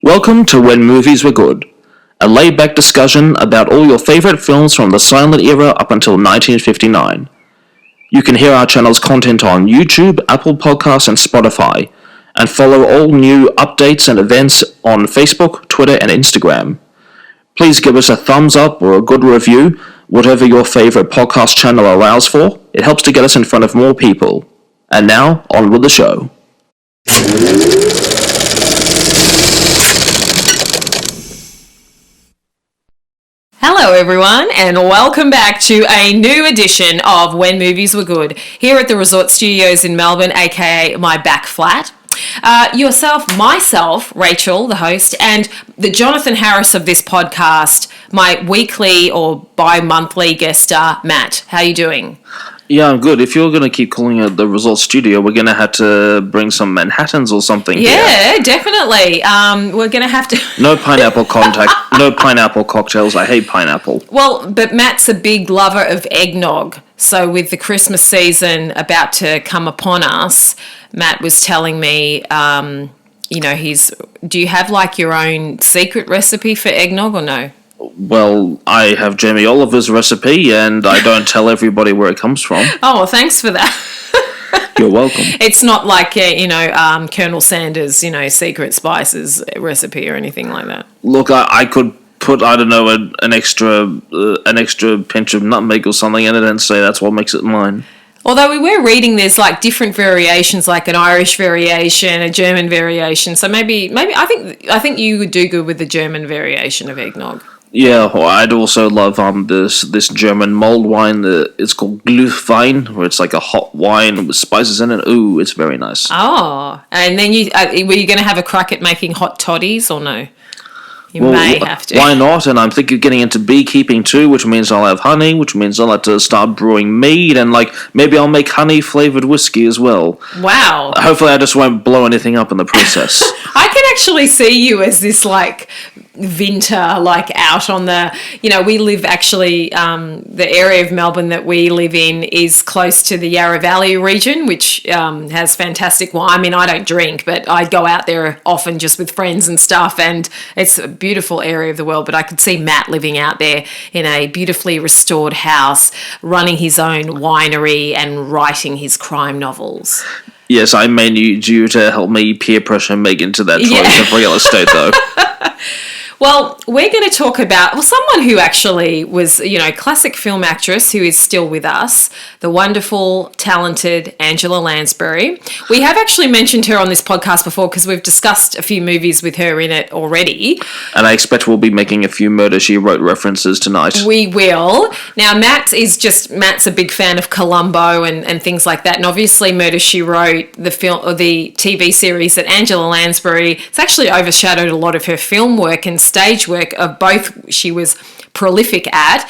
Welcome to When Movies Were Good, a laid-back discussion about all your favourite films from the silent era up until 1959. You can hear our channel's content on YouTube, Apple Podcasts and Spotify, and follow all new updates and events on Facebook, Twitter and Instagram. Please give us a thumbs up or a good review, whatever your favourite podcast channel allows for. It helps to get us in front of more people. And now, on with the show. Hello everyone and welcome back to a new edition of When Movies Were Good here at the Resort Studios in Melbourne, aka my back flat. Myself, Rachel, the host, and the Jonathan Harris of this podcast, my weekly or bi-monthly guest star, Matt. How are you doing? Yeah, I'm good. If you're going to keep calling it the Resort Studio, we're going to have to bring some Manhattans or something Yeah, here. Definitely. We're going to have to... No pineapple no pineapple cocktails. I hate pineapple. Well, but Matt's a big lover of eggnog. So with the Christmas season about to come upon us, Matt was telling me, do you have like your own secret recipe for eggnog or no? Well, I have Jamie Oliver's recipe, and I don't tell everybody where it comes from. Oh, well, thanks for that. You're welcome. It's not like, Colonel Sanders', secret spices recipe or anything like that. Look, I could put, I don't know, an extra pinch of nutmeg or something in it and say that's what makes it mine. Although we were reading there's like different variations, like an Irish variation, a German variation. So maybe I think you would do good with the German variation of eggnog. Yeah, well, I'd also love this German mulled wine. It's called Glühwein, where it's like a hot wine with spices in it. Ooh, it's very nice. Oh, and then were you going to have a crack at making hot toddies or no? You may have to. Why not? And I'm thinking of getting into beekeeping too, which means I'll have honey, which means I'll have to start brewing mead, and maybe I'll make honey-flavoured whiskey as well. Wow. Hopefully I just won't blow anything up in the process. I can actually see you as this vintner, out on the, we live actually, the area of Melbourne that we live in is close to the Yarra Valley region, which has fantastic wine. I mean, I don't drink, but I go out there often just with friends and stuff, and it's a beautiful area of the world. But I could see Matt living out there in a beautifully restored house, running his own winery and writing his crime novels. Yes, I may need you to help me peer pressure Meg into that choice of real estate, though. Well, we're going to talk about someone who actually was, classic film actress who is still with us, the wonderful, talented Angela Lansbury. We have actually mentioned her on this podcast before because we've discussed a few movies with her in it already. And I expect we'll be making a few Murder, She Wrote references tonight. We will. Now, Matt's a big fan of Columbo and things like that. And obviously Murder, She Wrote, the film or the TV series that Angela Lansbury, it's actually overshadowed a lot of her film work and stage work of both she was prolific at,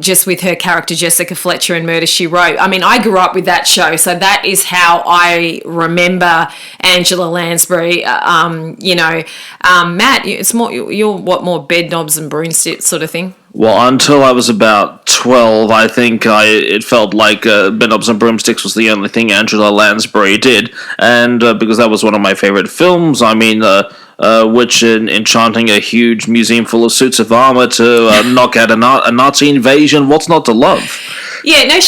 just with her character Jessica Fletcher in Murder, She Wrote. I mean, I grew up with that show, so that is how I remember Angela Lansbury. Matt, it's you're more Bedknobs and Broomsticks sort of thing? Well, until I was about 12, I think it felt like Bedknobs and Broomsticks was the only thing Angela Lansbury did, and because that was one of my favorite films. I mean, which enchanting a huge museum full of suits of armor to knock out a Nazi invasion. What's not to love? Yeah, no,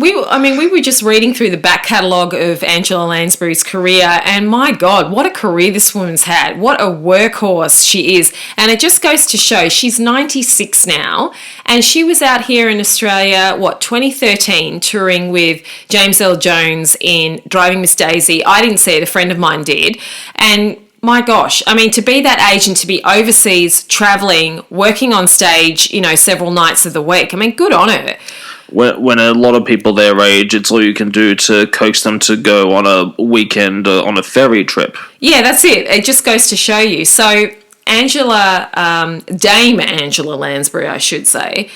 we were just reading through the back catalogue of Angela Lansbury's career, and my God, what a career this woman's had. What a workhorse she is. And it just goes to show she's 96 now, and she was out here in Australia, 2013, touring with James Earl Jones in Driving Miss Daisy. I didn't see it, a friend of mine did. And my gosh, I mean, to be that age and to be overseas, travelling, working on stage, several nights of the week, I mean, good on her. When a lot of people their age, it's all you can do to coax them to go on a weekend on a ferry trip. Yeah, that's it. It just goes to show you. So Dame Angela Lansbury, I should say,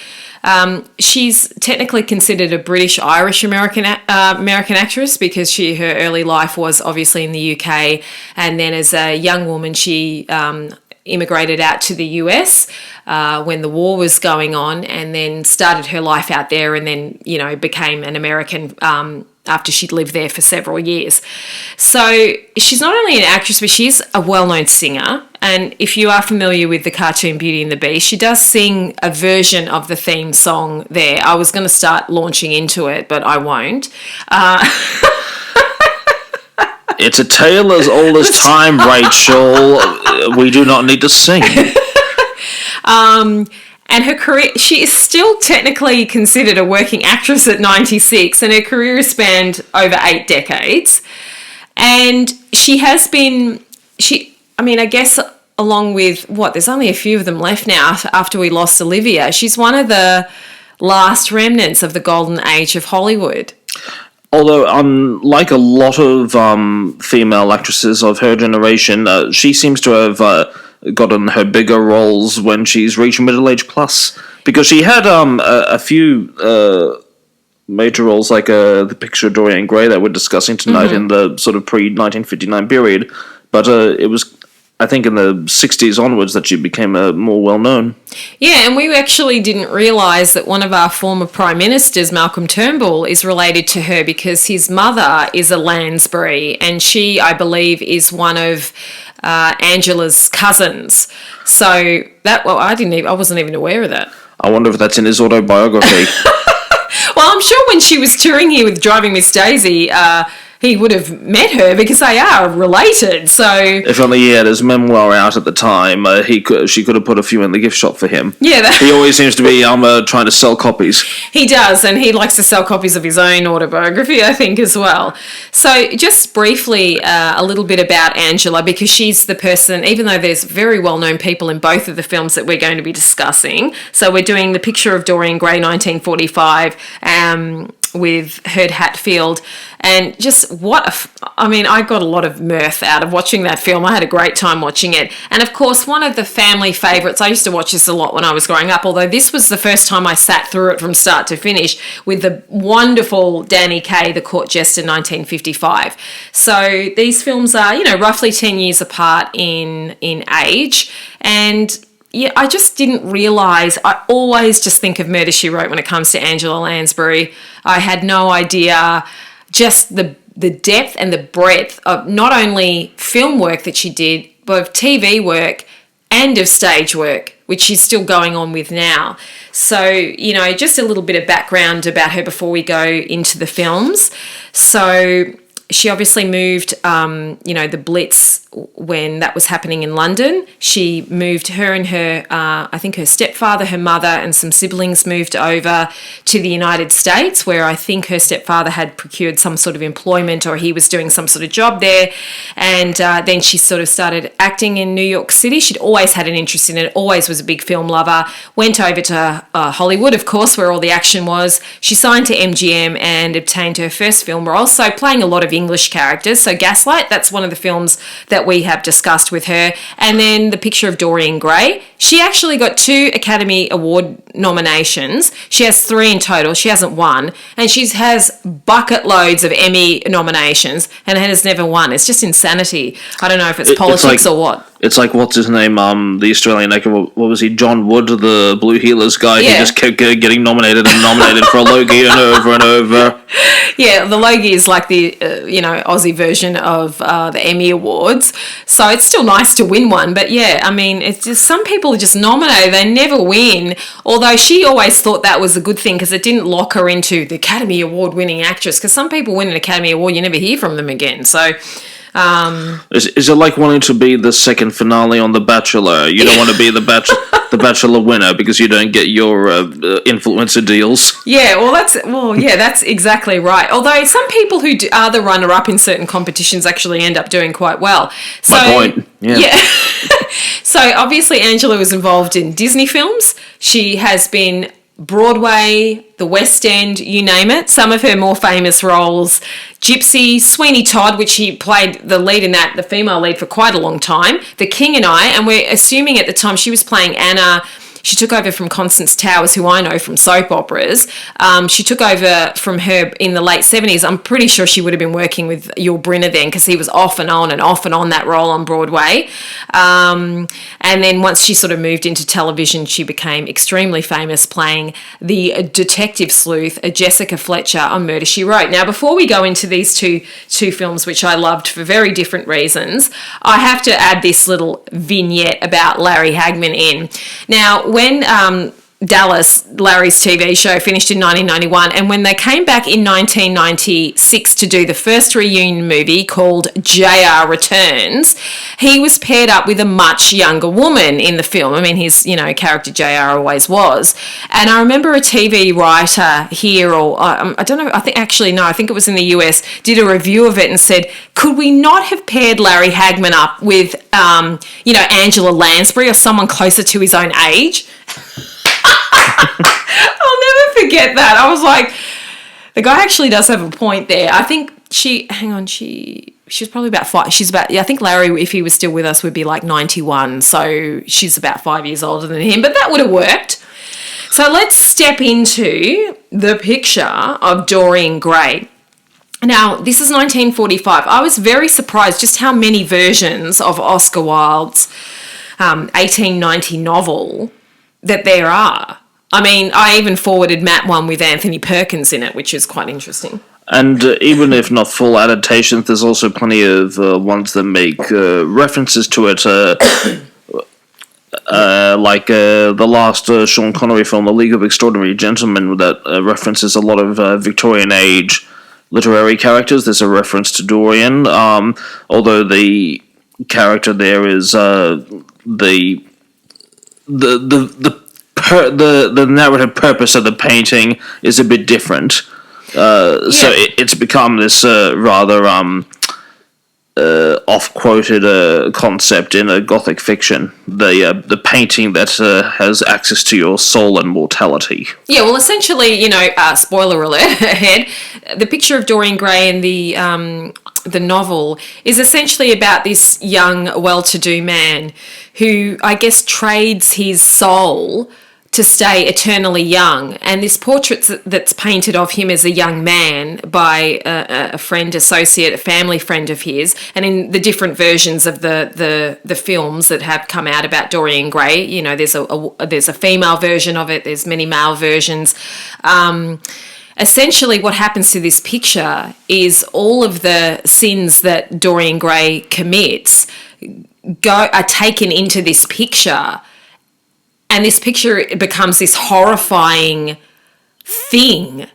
she's technically considered a British-Irish American actress because her early life was obviously in the UK, and then as a young woman she immigrated out to the US when the war was going on, and then started her life out there, and then became an American after she'd lived there for several years. So she's not only an actress, but she's a well-known singer. And if you are familiar with the cartoon Beauty and the Beast, she does sing a version of the theme song there. I was going to start launching into it, but I won't. It's a tale as old as time, Rachel. We do not need to sing. And her career, she is still technically considered a working actress at 96, and her career has spanned over 8 decades. And she has been, I guess along with, there's only a few of them left now after we lost Olivia. She's one of the last remnants of the golden age of Hollywood. Although, unlike a lot of female actresses of her generation, she seems to have gotten her bigger roles when she's reached middle age plus. Because she had a few major roles, like the Picture of Dorian Gray that we're discussing tonight in the sort of pre-1959 period. But it was, I think, in the 60s onwards that she became more well-known. Yeah, and we actually didn't realise that one of our former Prime Ministers, Malcolm Turnbull, is related to her because his mother is a Lansbury, and she, I believe, is one of Angela's cousins. So I wasn't even aware of that. I wonder if that's in his autobiography. Well, I'm sure when she was touring here with Driving Miss Daisy, he would have met her because they are related. So if only he had his memoir out at the time, she could have put a few in the gift shop for him. Yeah, he always seems to be trying to sell copies. He does, and he likes to sell copies of his own autobiography, I think, as well. So just briefly, a little bit about Angela, because she's the person, even though there's very well-known people in both of the films that we're going to be discussing. So we're doing The Picture of Dorian Gray, 1945, with Herd Hatfield, and just I got a lot of mirth out of watching that film. I had a great time watching it. And of course, one of the family favourites, I used to watch this a lot when I was growing up, although this was the first time I sat through it from start to finish, with the wonderful Danny Kaye, The Court Jester, 1955. So these films are, roughly 10 years apart in age, and yeah, I just didn't realise. I always just think of Murder, She Wrote when it comes to Angela Lansbury. I had no idea just the depth and the breadth of not only film work that she did, but of TV work and of stage work, which she's still going on with now. So, just a little bit of background about her before we go into the films. So she obviously moved, the Blitz when that was happening in London. She moved, her and her, I think her stepfather, her mother and some siblings moved over to the United States, where I think her stepfather had procured some sort of employment, or he was doing some sort of job there. And then she sort of started acting in New York City. She'd always had an interest in it, always was a big film lover. Went over to Hollywood, of course, where all the action was. She signed to MGM and obtained her first film role, so playing a lot of English characters. So Gaslight, that's one of the films that we have discussed with her. And then The Picture of Dorian Gray. She actually got 2 Academy Award nominations. She has 3 in total. She hasn't won. And she has bucket loads of Emmy nominations and has never won. It's just insanity. I don't know if it's politics or what. It's like, what's his name? The Australian actor, what was he? John Wood, the Blue Heelers guy. Yeah. He just kept getting nominated and nominated for a Logie and over and over. Yeah, the Logie is like the, Aussie version of the Emmy Awards. So it's still nice to win one. But yeah, I mean, it's just some people are just nominated. They never win. Although she always thought that was a good thing because it didn't lock her into the Academy Award winning actress. Because some people win an Academy Award, you never hear from them again. So is it like wanting to be the second finale on The Bachelor? You don't want to be the Bachelor winner because you don't get your influencer deals. Yeah, that's exactly right. Although some people who are the runner-up in certain competitions actually end up doing quite well. So, my point. Yeah. So obviously Angela was involved in Disney films. She has been Broadway, the West End, you name it. Some of her more famous roles: Gypsy, Sweeney Todd, which she played the lead in that, the female lead, for quite a long time, The King and I, and we're assuming at the time she was playing Anna. She took over from Constance Towers, who I know from soap operas. She took over from her in the late 70s. I'm pretty sure she would have been working with Yul Brynner then, because he was off and on that role on Broadway. And then once she sort of moved into television, she became extremely famous playing the detective sleuth Jessica Fletcher on Murder, She Wrote. Now, before we go into these two films, which I loved for very different reasons, I have to add this little vignette about Larry Hagman in. Now, when Dallas, Larry's TV show, finished in 1991, and when they came back in 1996 to do the first reunion movie called JR Returns, he was paired up with a much younger woman in the film. I mean, his, character JR always was. And I remember a TV writer here, or I don't know, I think it was in the US, did a review of it and said, could we not have paired Larry Hagman up with, Angela Lansbury or someone closer to his own age? I'll never forget that. I was like, the guy actually does have a point there. I think she's probably about 5. I think Larry, if he was still with us, would be like 91. So she's about 5 years older than him, but that would have worked. So let's step into the Picture of Dorian Gray. Now, this is 1945. I was very surprised just how many versions of Oscar Wilde's 1890 novel that there are. I mean, I even forwarded Matt one with Anthony Perkins in it, which is quite interesting. And even if not full adaptations, there's also plenty of ones that make references to it, like the last Sean Connery film, The League of Extraordinary Gentlemen, that references a lot of Victorian age literary characters. There's a reference to Dorian, although the character there is the narrative purpose of the painting is a bit different. So it's become this rather off-quoted concept in a Gothic fiction. The painting that has access to your soul and mortality. Yeah, well, essentially, spoiler alert ahead, the Picture of Dorian Gray and the novel is essentially about this young, well-to-do man who, I guess, trades his soul to stay eternally young. And this portrait that's painted of him as a young man by a friend, associate, a family friend of his, and in the different versions of the films that have come out about Dorian Gray, there's a female version of it, there's many male versions. Essentially what happens to this picture is all of the sins that Dorian Gray commits are taken into this picture, and this picture becomes this horrifying thing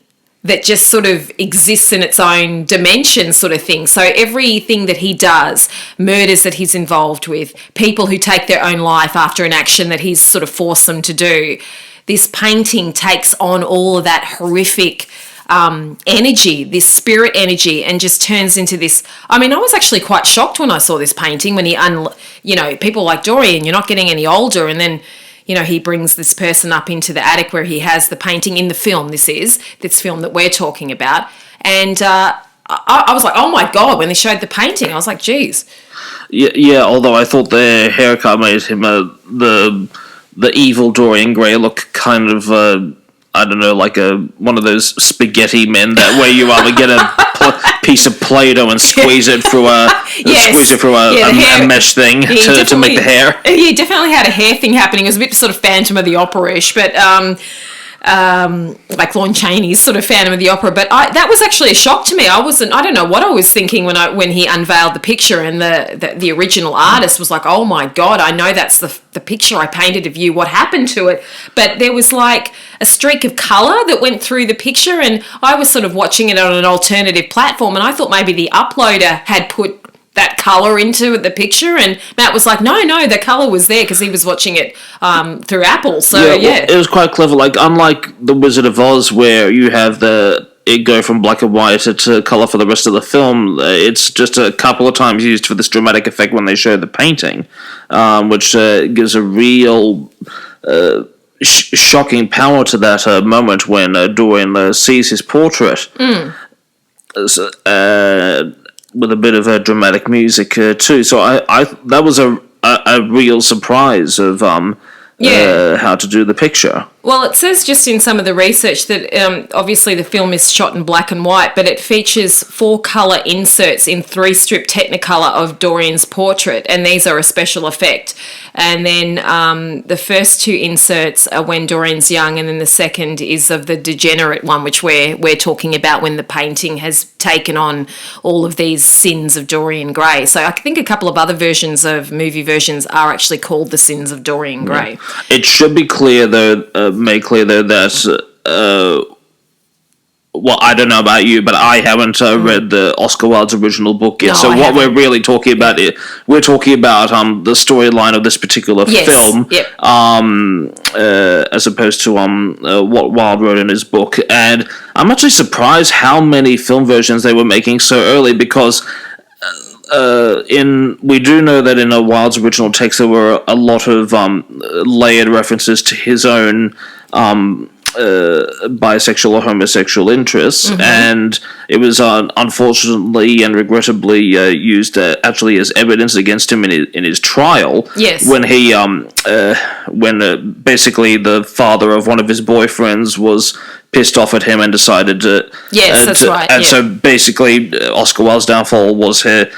that just sort of exists in its own dimension sort of thing. So everything that he does, murders that he's involved with, people who take their own life after an action that he's sort of forced them to do, this painting takes on all of that horrific energy, this spirit energy, and just turns into this. I mean, I was actually quite shocked when I saw this painting, when people like Dorian, you're not getting any older, and then, he brings this person up into the attic where he has the painting in the film. This film that we're talking about. And I was like, oh my God, when they showed the painting, I was like, geez. Yeah, although I thought the haircut made him the evil Dorian Gray look kind of, I don't know, like one of those spaghetti men where you either get a piece of Play-Doh and squeeze it through a mesh thing to make the hair. He definitely had a hair thing happening. It was a bit sort of Phantom of the Opera-ish, but like Lon Chaney's sort of Phantom of the Opera. But that was actually a shock to me. I don't know what I was thinking when he unveiled the picture, and the original artist was like, oh my God, I know that's the picture I painted of you. What happened to it? But there was like a streak of colour that went through the picture, and I was sort of watching it on an alternative platform, and I thought maybe the uploader had put that colour into the picture, and Matt was like, no, the colour was there because he was watching it through Apple. So yeah. Well, it was quite clever. Like, unlike The Wizard of Oz, where you have it go from black and white to colour for the rest of the film, it's just a couple of times used for this dramatic effect when they show the painting, which gives a real shocking power to that moment when Dorian sees his portrait. With a bit of dramatic music too, so I that was a real surprise of how to do the picture. Well, it says just in some of the research that obviously the film is shot in black and white, but it features 4 colour inserts in 3-strip Technicolor of Dorian's portrait, and these are a special effect. And then the first 2 inserts are when Dorian's young, and then the second is of the degenerate one, which we're talking about when the painting has taken on all of these sins of Dorian Gray. So I think a couple of other movie versions are actually called The Sins of Dorian Gray. It should be clear, though, made clear, though, that well, I don't know about you, but I haven't read the Oscar Wilde's original book yet. No, so I what haven't. we're really talking about, we're talking about the storyline of this particular film, as opposed to what Wilde wrote in his book. And I'm actually surprised how many film versions they were making so early, because we do know that in Wilde's original text there were a lot of layered references to his own bisexual or homosexual interests, and it was unfortunately and regrettably used actually as evidence against him in his trial. Yes. When he when basically the father of one of his boyfriends was pissed off at him and decided to... Yes, that's right. And so basically Oscar Wilde's downfall was this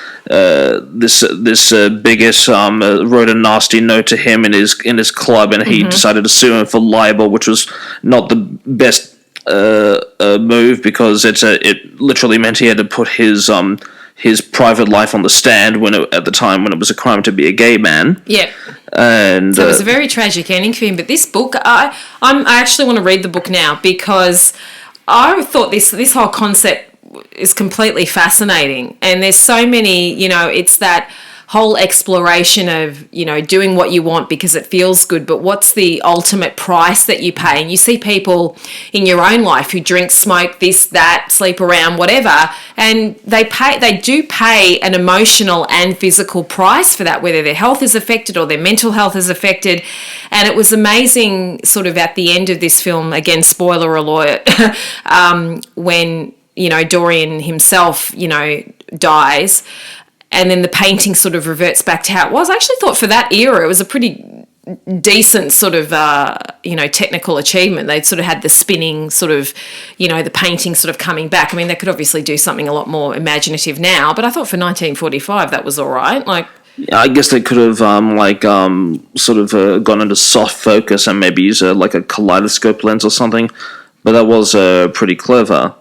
biggest wrote a nasty note to him in his club, and he decided to sue him for libel, which was not the best move, because it literally meant he had to put his private life on the stand at the time when it was a crime to be a gay man. Yeah. And so it was a very tragic ending for him. But this book, I actually want to read the book now, because I thought this whole concept is completely fascinating. And there's so many, it's that whole exploration of, doing what you want because it feels good, but what's the ultimate price that you pay? And you see people in your own life who drink, smoke, this, that, sleep around, whatever, and they do pay an emotional and physical price for that, whether their health is affected or their mental health is affected. And it was amazing sort of at the end of this film, again, spoiler alert, when, Dorian himself, dies, and then the painting sort of reverts back to how it was. I actually thought for that era it was a pretty decent sort of, technical achievement. They'd sort of had the spinning sort of, the painting sort of coming back. I mean, they could obviously do something a lot more imaginative now, but I thought for 1945 that was all right. Yeah, I guess they could have sort of gone into soft focus and maybe use a kaleidoscope lens or something, but that was pretty clever.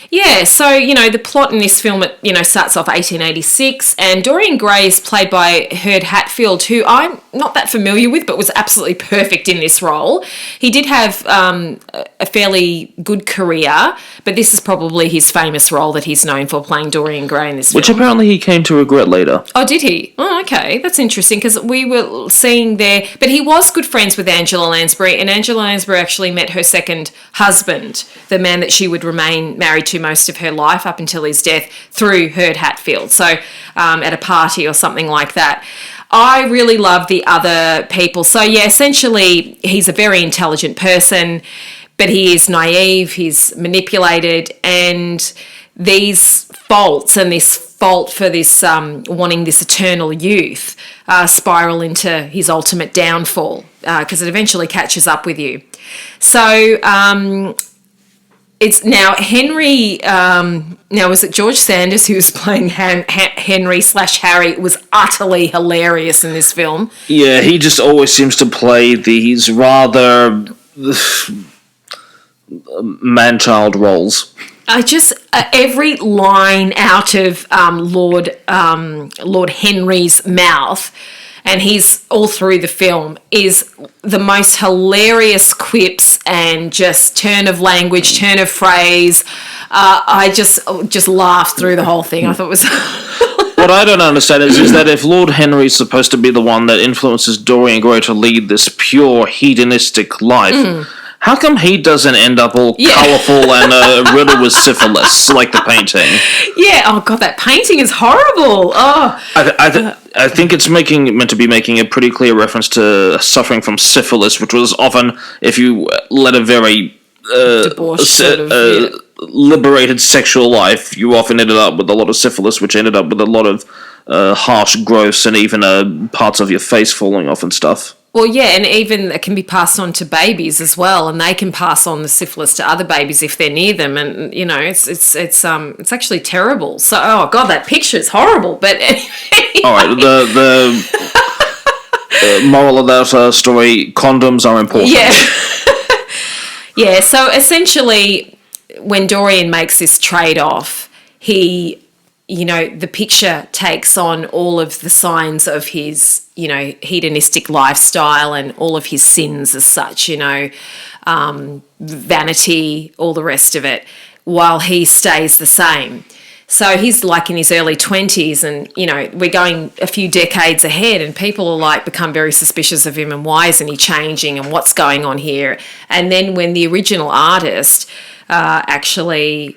Yeah, so, the plot in this film, starts off 1886, and Dorian Gray is played by Hurd Hatfield, who I'm not that familiar with, but was absolutely perfect in this role. He did have a fairly good career, but this is probably his famous role that he's known for, playing Dorian Gray in this film. Which apparently he came to regret later. Oh, did he? Oh, okay. That's interesting, because we were seeing there... But he was good friends with Angela Lansbury, and Angela Lansbury actually met her second husband, the man that she would remain married to most of her life up until his death, through Hurd Hatfield. So at a party or something like that. I really love the other people. So yeah, essentially he's a very intelligent person, but he is naive, he's manipulated, and these faults and this fault for this wanting this eternal youth spiral into his ultimate downfall, because it eventually catches up with you. So it's now Henry. Now, was it George Sanders who was playing Henry/Harry? Was utterly hilarious in this film. Yeah, he just always seems to play these rather man-child roles. Every line out of Lord Henry's mouth, and he's all through the film, is the most hilarious quips and just turn of language, turn of phrase. I just laughed through the whole thing. I thought it was... What I don't understand is that if Lord Henry's supposed to be the one that influences Dorian Gray to lead this pure hedonistic life, how come he doesn't end up all colourful and riddled with syphilis like the painting? Yeah, oh god, that painting is horrible. Oh, I think it's meant to be making a pretty clear reference to suffering from syphilis, which was often, if you led a very liberated sexual life, you often ended up with a lot of syphilis, which ended up with a lot of harsh growths and even parts of your face falling off and stuff. Well, yeah, and even it can be passed on to babies as well, and they can pass on the syphilis to other babies if they're near them, and you know, it's actually terrible. So, oh god, that picture is horrible. But anyway. All right, the moral of that story: condoms are important. Yeah, yeah. So essentially, when Dorian makes this trade-off, he, you know, the picture takes on all of the signs of his, you know, hedonistic lifestyle and all of his sins as such, you know, vanity, all the rest of it, while he stays the same. So he's like in his early 20s and, you know, we're going a few decades ahead and people are like become very suspicious of him and why isn't he changing and what's going on here? And then when the original artist actually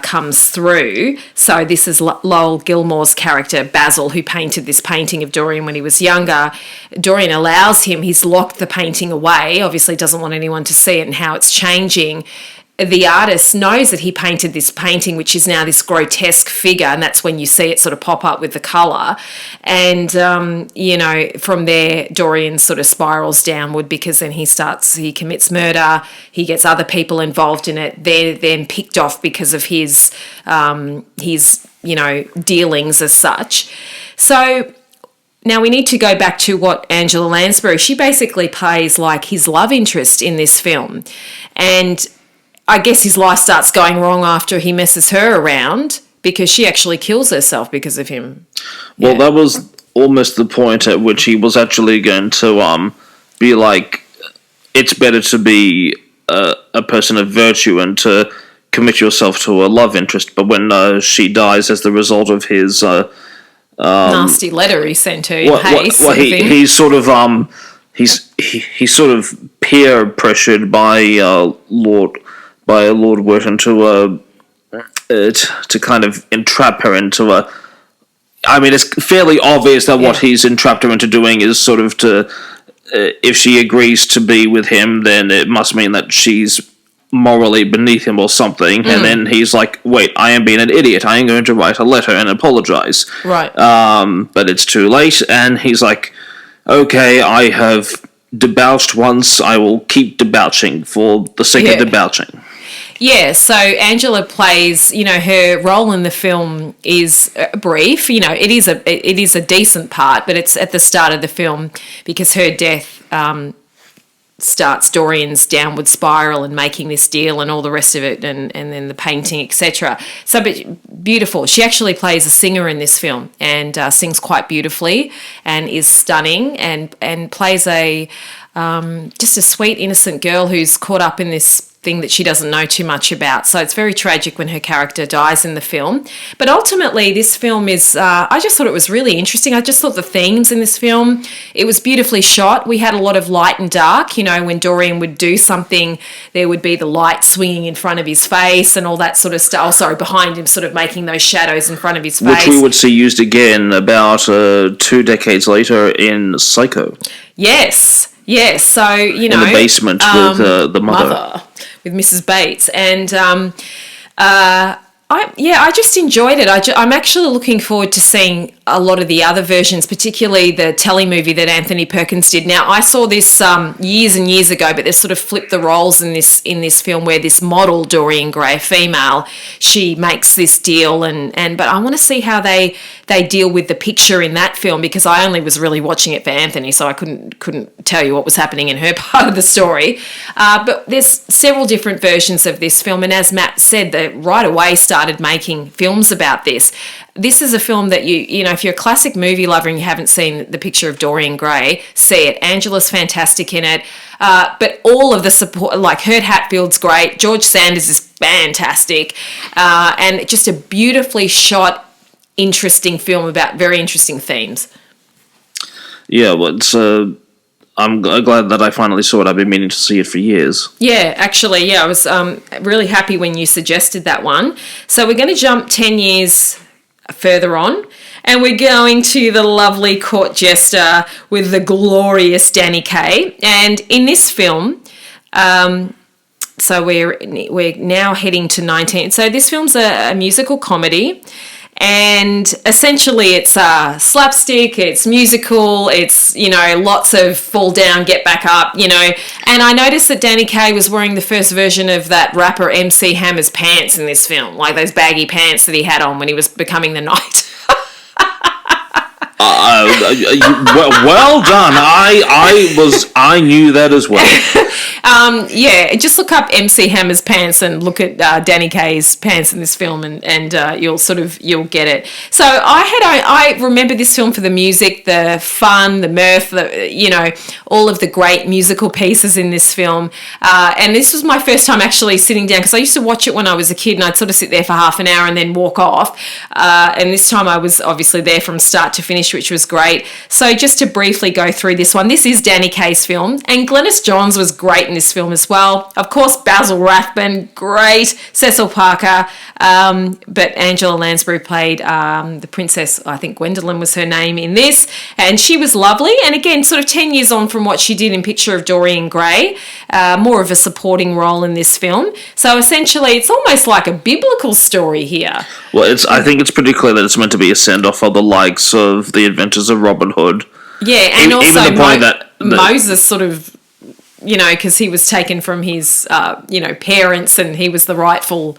comes through, so this is Lowell Gilmore's character Basil, who painted this painting of Dorian when he was younger. Dorian allows him, he's locked the painting away, obviously doesn't want anyone to see it and how it's changing. The artist knows that he painted this painting, which is now this grotesque figure, and that's when you see it sort of pop up with the colour. And, you know, from there, Dorian sort of spirals downward because then he commits murder, he gets other people involved in it. They're then picked off because of his you know, dealings as such. So now we need to go back to what Angela Lansbury, she basically plays like his love interest in this film. And I guess his life starts going wrong after he messes her around because she actually kills herself because of him. Well, that was almost the point at which he was actually going to be like, it's better to be a person of virtue and to commit yourself to a love interest. But when she dies as the result of his nasty letter he sent her in haste. He's sort of he's sort of peer pressured by Lord Wharton to kind of entrap her into a. I mean, it's fairly obvious that what he's entrapped her into doing is sort of to. If she agrees to be with him, then it must mean that she's morally beneath him or something. And then he's like, "Wait, I am being an idiot. I am going to write a letter and apologize." Right. But it's too late, and he's like, "Okay, I have debauched once. I will keep debauching for the sake of debauching." Yeah, so Angela plays, you know, her role in the film is brief. You know, it is a decent part, but it's at the start of the film because her death starts Dorian's downward spiral and making this deal and all the rest of it, and then the painting, etc. So, but beautiful. She actually plays a singer in this film and sings quite beautifully and is stunning and plays a just a sweet, innocent girl who's caught up in this thing that she doesn't know too much about. So it's very tragic when her character dies in the film. But ultimately, this film is, I just thought it was really interesting. I just thought the themes in this film, it was beautifully shot. We had a lot of light and dark. You know, when Dorian would do something, there would be the light swinging in front of his face and all that sort of stuff. Oh, sorry, behind him, sort of making those shadows in front of his face. Which we would see used again about 2 decades later in Psycho. Yes. Yes, so, you know... In the basement with the mother. With Mrs. Bates. And, I just enjoyed it. I'm actually looking forward to seeing a lot of the other versions, particularly the telemovie that Anthony Perkins did. Now, I saw this years and years ago, but they sort of flipped the roles in this film where this model, Dorian Gray, female, she makes this deal, but I want to see how they deal with the picture in that film because I only was really watching it for Anthony, so I couldn't tell you what was happening in her part of the story. But there's several different versions of this film, and as Matt said, they right away started making films about this. This is a film that you know, if you're a classic movie lover and you haven't seen The Picture of Dorian Gray, see it. Angela's fantastic in it. But all of the support, like Hurt Hatfield's great, George Sanders is fantastic, and just a beautifully shot, interesting film about very interesting themes. Yeah, well, it's I'm glad that I finally saw it. I've been meaning to see it for years. Yeah, actually, I was really happy when you suggested that one. So we're going to jump 10 years further on, and we're going to the lovely Court Jester with the glorious Danny Kaye. And in this film, so we're now heading to 19. So this film's a musical comedy, And essentially it's slapstick, it's musical, it's, lots of fall down, get back up, And I noticed that Danny Kaye was wearing the first version of that rapper MC Hammer's pants in this film, like those baggy pants that he had on when he was becoming the Knight. Well done. I knew that as well. Just look up MC Hammer's pants and look at Danny Kaye's pants in this film, and you'll get it. So I remember this film for the music, the fun, the mirth, all of the great musical pieces in this film. And this was my first time actually sitting down, because I used to watch it when I was a kid, and I'd sort of sit there for half an hour and then walk off. And this time I was obviously there from start to finish, which was great. So just to briefly go through this one, this is Danny Kaye's film, and Glynis Johns was great in this film as well. Of course, Basil Rathbone, great. Cecil Parker, but Angela Lansbury played the princess, I think Gwendolyn was her name in this, and she was lovely. And again, sort of 10 years on from what she did in Picture of Dorian Gray, more of a supporting role in this film. So essentially, it's almost like a biblical story here. Well, I think it's pretty clear that it's meant to be a send-off of the likes of The Adventures of Robin Hood. Yeah, and also even the point that Moses sort of, because he was taken from his, parents, and he was the rightful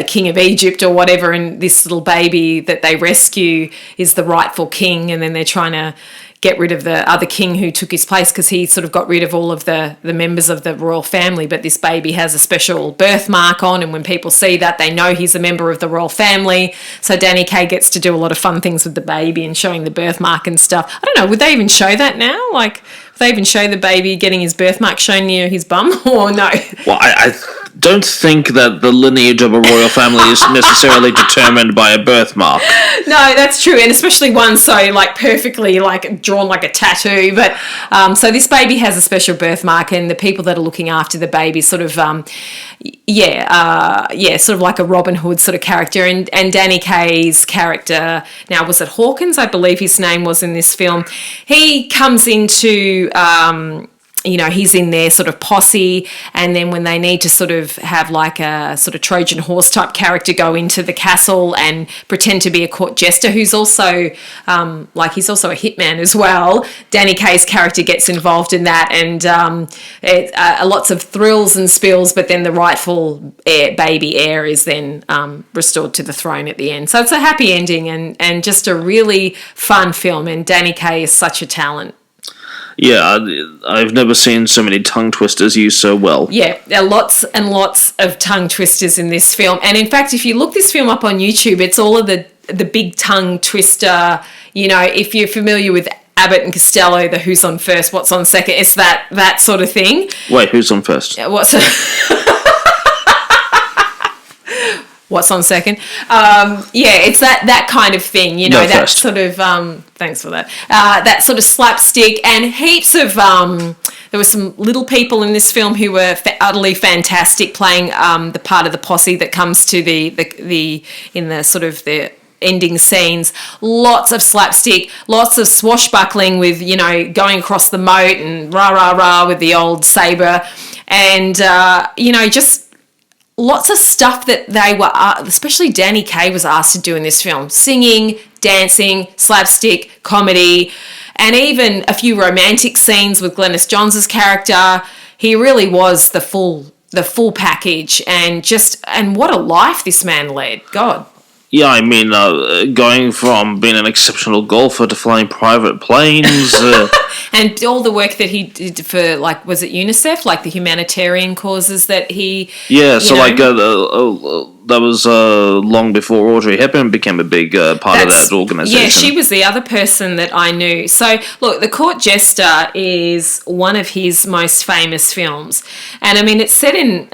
king of Egypt or whatever, and this little baby that they rescue is the rightful king, and then they're trying to get rid of the other king who took his place, because he sort of got rid of all of the members of the royal family, but this baby has a special birthmark on, and when people see that, they know he's a member of the royal family. So Danny Kaye gets to do a lot of fun things with the baby and showing the birthmark and stuff. I don't know, would they even show that now? Like, would they even show the baby getting his birthmark shown near his bum, or no? Well, I don't think that the lineage of a royal family is necessarily determined by a birthmark. No, that's true, and especially one so perfectly drawn like a tattoo. But so this baby has a special birthmark, and the people that are looking after the baby sort of sort of like a Robin Hood sort of character. And Danny Kaye's character, now was it Hawkins, I believe his name was in this film, he comes into he's in their sort of posse, and then when they need to sort of have like a sort of Trojan horse type character go into the castle and pretend to be a court jester, who's also he's also a hitman as well, Danny Kaye's character gets involved in that, and lots of thrills and spills, but then the rightful baby heir is then restored to the throne at the end. So it's a happy ending, and just a really fun film, and Danny Kaye is such a talent. Yeah, I've never seen so many tongue twisters used so well. Yeah, there are lots and lots of tongue twisters in this film. And in fact, if you look this film up on YouTube, it's all of the big tongue twister, if you're familiar with Abbott and Costello, the who's on first, what's on second, it's that sort of thing. Wait, who's on first? What's on second? It's that kind of thing, that first. Sort of, thanks for that, that sort of slapstick, and heaps of, there were some little people in this film who were utterly fantastic, playing the part of the posse that comes to the in the sort of the ending scenes. Lots of slapstick, lots of swashbuckling with, going across the moat and rah, rah, rah with the old sabre, and, just lots of stuff that they were, especially Danny Kaye was asked to do in this film. Singing, dancing, slapstick, comedy, and even a few romantic scenes with Glynis Johns' character. He really was the full package, and what a life this man led. God. Yeah, I mean, going from being an exceptional golfer to flying private planes. And all the work that he did for, was it UNICEF? The humanitarian causes that he... Yeah, so, that was long before Audrey Hepburn became a big part of that organisation. Yeah, she was the other person that I knew. So, look, The Court Jester is one of his most famous films. And, I mean, it's set in,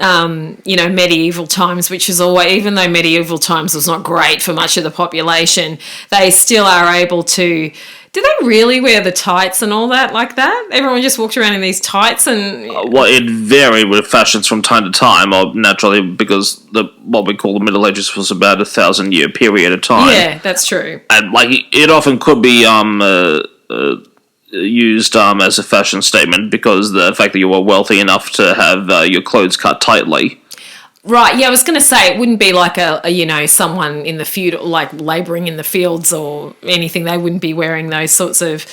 medieval times, which is always... Even though medieval times was not great for much of the population, they still are able to... Do they really wear the tights and all that like that? Everyone just walked around in these tights and... Well, it varied with fashions from time to time, naturally, because what we call the Middle Ages was about 1,000-year period of time. Yeah, that's true. And, it often could be used as a fashion statement because the fact that you were wealthy enough to have your clothes cut tightly. Right, yeah, I was going to say it wouldn't be like someone in the feudal, like labouring in the fields or anything. They wouldn't be wearing those sorts of,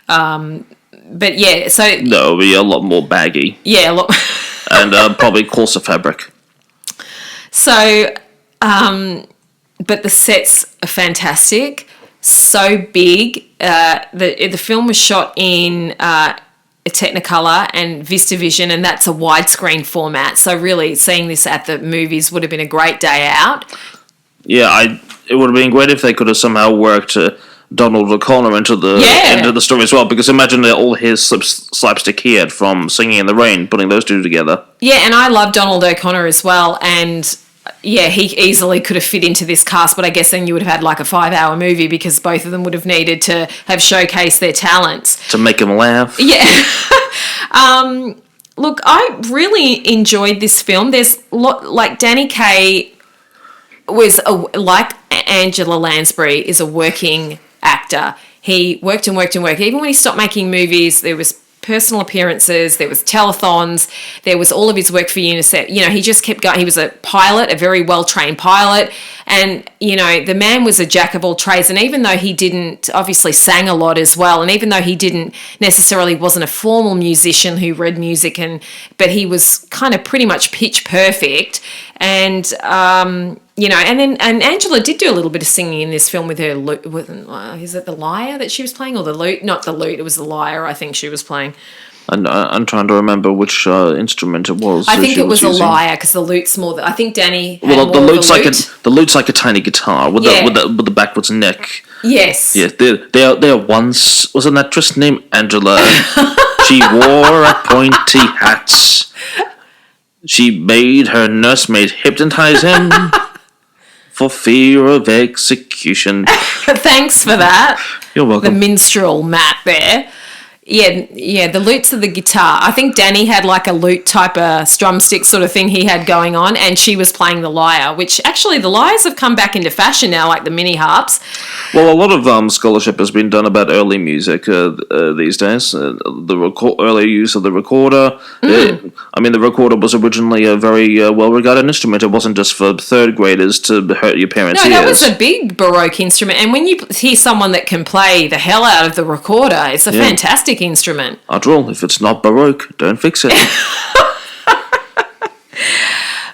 but yeah, so... No, it would be a lot more baggy. Yeah, a lot... and probably coarser fabric. So, but the sets are fantastic, so big. The film was shot in... Technicolor and VistaVision, and that's a widescreen format. So really, seeing this at the movies would have been a great day out. Yeah, it would have been great if they could have somehow worked Donald O'Connor into the story as well. Because imagine all his slapstick he had from Singing in the Rain, putting those two together. Yeah, and I love Donald O'Connor as well, and yeah, he easily could have fit into this cast, but I guess then you would have had like a 5-hour movie because both of them would have needed to have showcased their talents. To make them laugh. Yeah. Look, I really enjoyed this film. There's like Danny Kaye was, like Angela Lansbury, is a working actor. He worked and worked and worked. Even when he stopped making movies, there was personal appearances, there was telethons, there was all of his work for UNICEF. You know, he just kept going. He was a pilot, a very well-trained pilot, and, you know, the man was a jack of all trades. And even though he didn't, obviously sang a lot as well, and even though he didn't necessarily, wasn't a formal musician who read music, but he was kind of pretty much pitch perfect. And, you know, and Angela did do a little bit of singing in this film with her lute. Is it the lyre that she was playing, or the lute? Not the lute, it was the lyre I think she was playing. And I'm trying to remember which instrument it was. I think it was a lyre, because the lute's more. I think Danny had well, more the lute's of a lute. the lute's like a tiny guitar with the backwards neck. Yes. Yeah, there once was an actress named Angela. She wore a pointy hat. She made her nursemaid hypnotize him for fear of execution. Thanks for that. You're welcome. The minstrel Matt there. Yeah, the lutes of the guitar. I think Danny had like a lute type of drumstick sort of thing he had going on, and she was playing the lyre, which actually the lyres have come back into fashion now, like the mini harps. Well, a lot of scholarship has been done about early music these days. Early use of the recorder. I mean, the recorder was originally a very well-regarded instrument. It wasn't just for third graders to hurt your parents' ears. No, that was a big Baroque instrument. And when you hear someone that can play the hell out of the recorder, it's a fantastic instrument. After all, if it's not Baroque, don't fix it.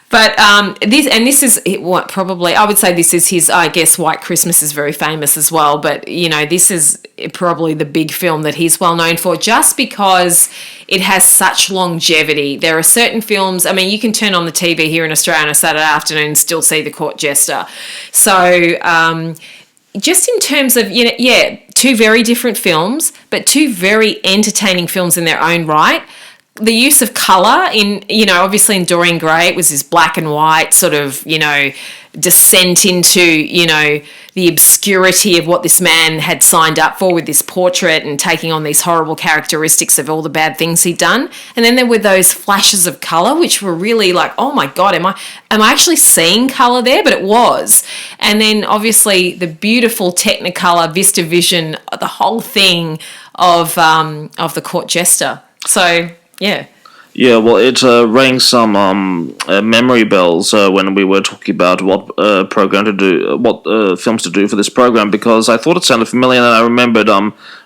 But this is what probably, I would say this is his, I guess White Christmas is very famous as well, but, you know, this is probably the big film that he's well known for, just because it has such longevity. There are certain films, I mean, you can turn on the TV here in Australia on a Saturday afternoon and still see the Court Jester. So just in terms of, you know, two very different films, but two very entertaining films in their own right. The use of colour in, you know, obviously in Dorian Gray, it was this black and white sort of, you know, descent into, you know, the obscurity of what this man had signed up for with this portrait and taking on these horrible characteristics of all the bad things he'd done. And then there were those flashes of colour, which were really like, oh my God, am I actually seeing colour there? But it was. And then obviously the beautiful Technicolor VistaVision, the whole thing of the Court Jester. So, yeah. Yeah, well, it rang some memory bells when we were talking about what films to do for this program, because I thought it sounded familiar, and I remembered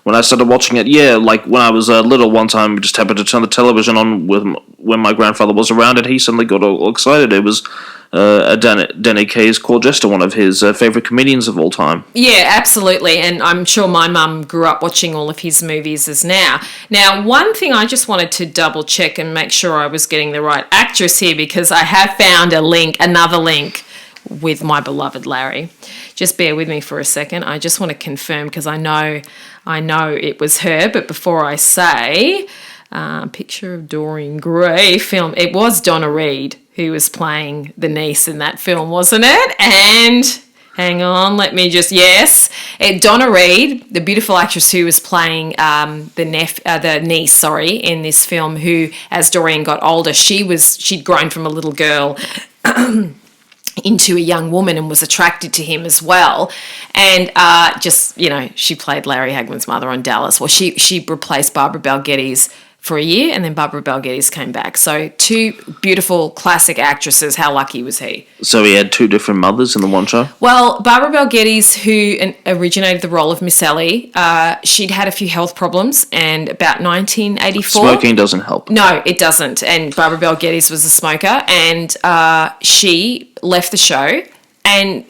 when I started watching it. Yeah, like when I was little, one time we just happened to turn the television on when my grandfather was around, and he suddenly got all excited. It was Danny Kaye's Court Jester, one of his favourite comedians of all time. Yeah, absolutely, and I'm sure my mum grew up watching all of his movies as now. Now, one thing I just wanted to double check and make sure I was getting the right actress here, because I have found another link with my beloved Larry. Just bear with me for a second. I just want to confirm, because I know it was her, but before I say, Picture of Dorian Gray film, it was Donna Reed who was playing the niece in that film, wasn't it? And hang on, let me just, yes. Donna Reed, the beautiful actress who was playing the niece, in this film, who, as Dorian got older, she'd grown from a little girl into a young woman and was attracted to him as well. And just, you know, she played Larry Hagman's mother on Dallas. Well, she replaced Barbara Bel Geddes for a year, and then Barbara Bel Geddes came back. So 2 beautiful classic actresses. How lucky was he? So he had 2 different mothers in the one show? Well, Barbara Bel Geddes, who originated the role of Miss Ellie, she'd had a few health problems, and about 1984... Smoking doesn't help. No, it doesn't. And Barbara Bel Geddes was a smoker, and she left the show, and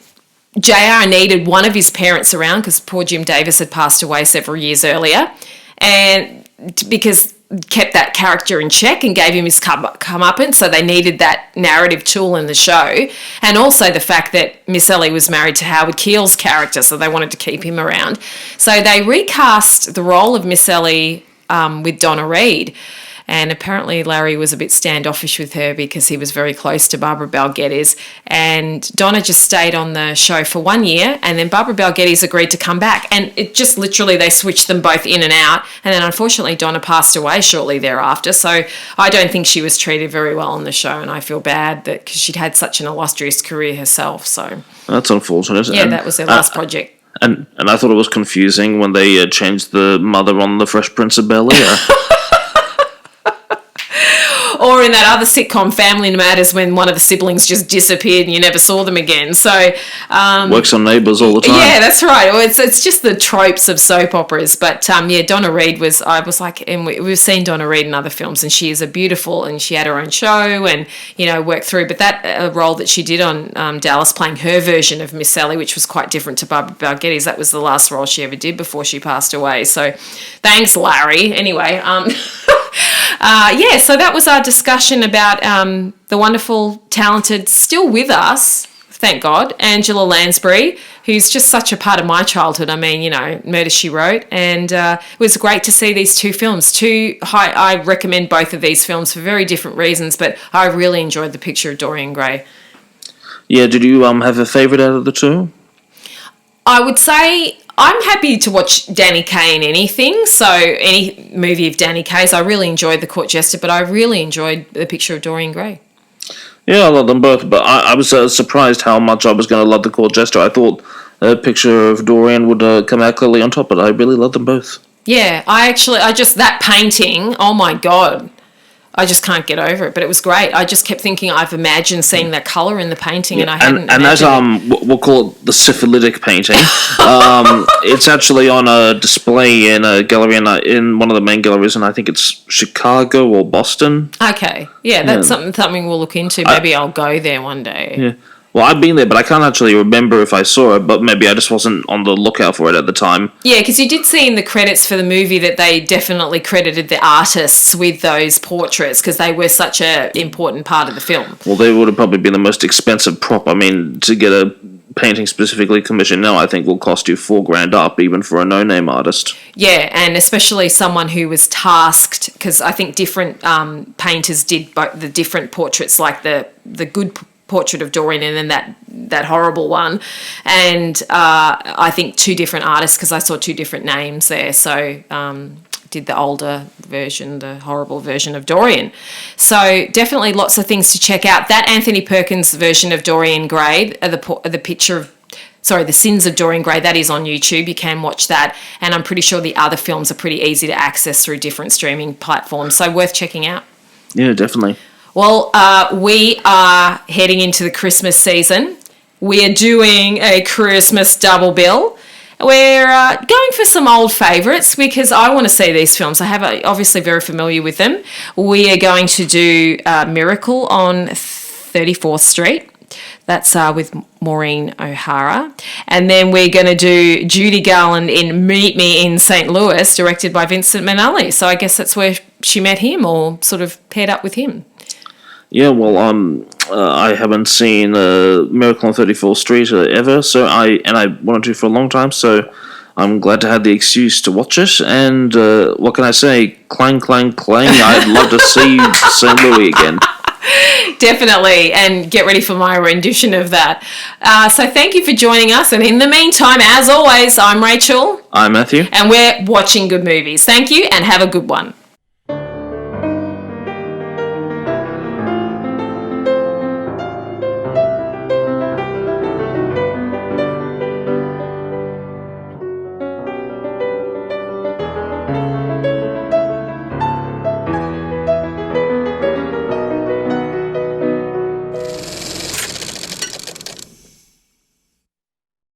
JR needed one of his parents around because poor Jim Davis had passed away several years earlier, and because kept that character in check and gave him his comeuppance, so they needed that narrative tool in the show, and also the fact that Miss Ellie was married to Howard Keel's character, so they wanted to keep him around. So they recast the role of Miss Ellie with Donna Reed. And apparently Larry was a bit standoffish with her because he was very close to Barbara Bel Geddes. And Donna just stayed on the show for 1 year, and then Barbara Bel Geddes agreed to come back. And it just literally, they switched them both in and out. And then unfortunately Donna passed away shortly thereafter. So I don't think she was treated very well on the show, and I feel bad that because she'd had such an illustrious career herself. So that's unfortunate. Yeah, that was her last project. And I thought it was confusing when they changed the mother on The Fresh Prince of Bel-Air. Or in that other sitcom, Family Matters, when one of the siblings just disappeared and you never saw them again. So works on Neighbours all the time. Yeah, that's right. Well, it's just the tropes of soap operas. But yeah, Donna Reed was. I was like, and we've seen Donna Reed in other films, and she is a beautiful, and she had her own show, and worked through. But that role that she did on Dallas, playing her version of Miss Sally, which was quite different to Barbara Bel Geddes, that was the last role she ever did before she passed away. So thanks, Larry. Anyway. Yeah, so that was our discussion about the wonderful, talented, still with us, thank God, Angela Lansbury, who's just such a part of my childhood. I mean, Murder, She Wrote, and it was great to see these 2 films. I recommend both of these films for very different reasons, but I really enjoyed The Picture of Dorian Gray. Yeah, did you have a favourite out of the 2? I would say I'm happy to watch Danny Kaye in anything, so any movie of Danny Kaye's. I really enjoyed The Court Jester, but I really enjoyed The Picture of Dorian Gray. Yeah, I love them both, but I was surprised how much I was going to love The Court Jester. I thought The Picture of Dorian would come out clearly on top, but I really love them both. Yeah, that painting, oh my God. I just can't get over it, but it was great. I just kept thinking I've imagined seeing that colour in the painting, and I hadn't. And that we'll call it the syphilitic painting. It's actually on a display in a gallery in one of the main galleries, and I think it's Chicago or Boston. Okay, yeah, that's something we'll look into. Maybe I'll go there one day. Yeah. Well, I've been there, but I can't actually remember if I saw it, but maybe I just wasn't on the lookout for it at the time. Yeah, because you did see in the credits for the movie that they definitely credited the artists with those portraits because they were such an important part of the film. Well, they would have probably been the most expensive prop. I mean, to get a painting specifically commissioned now, I think will cost you $4,000 up, even for a no-name artist. Yeah, and especially someone who was tasked, because I think different painters did the different portraits, like the good portrait of Dorian and then that horrible one, and I think 2 different artists, because I saw 2 different names there, so did the older version, the horrible version of Dorian. So definitely lots of things to check out. That Anthony Perkins version of Dorian Gray, the Sins of Dorian Gray, that is on YouTube. You can watch that, and I'm pretty sure the other films are pretty easy to access through different streaming platforms, so worth checking out. Yeah, definitely. Well, we are heading into the Christmas season. We are doing a Christmas double bill. We're going for some old favourites because I want to see these films. I have obviously very familiar with them. We are going to do Miracle on 34th Street. That's with Maureen O'Hara. And then we're going to do Judy Garland in Meet Me in St. Louis, directed by Vincent Minnelli. So I guess that's where she met him or sort of paired up with him. Yeah, well, I haven't seen Miracle on 34th Street ever, so I wanted to for a long time, so I'm glad to have the excuse to watch it. And what can I say? Clang, clang, clang. I'd love to see St. Louis again. Definitely, and get ready for my rendition of that. So thank you for joining us, and in the meantime, as always, I'm Rachel. I'm Matthew. And we're watching good movies. Thank you, and have a good one.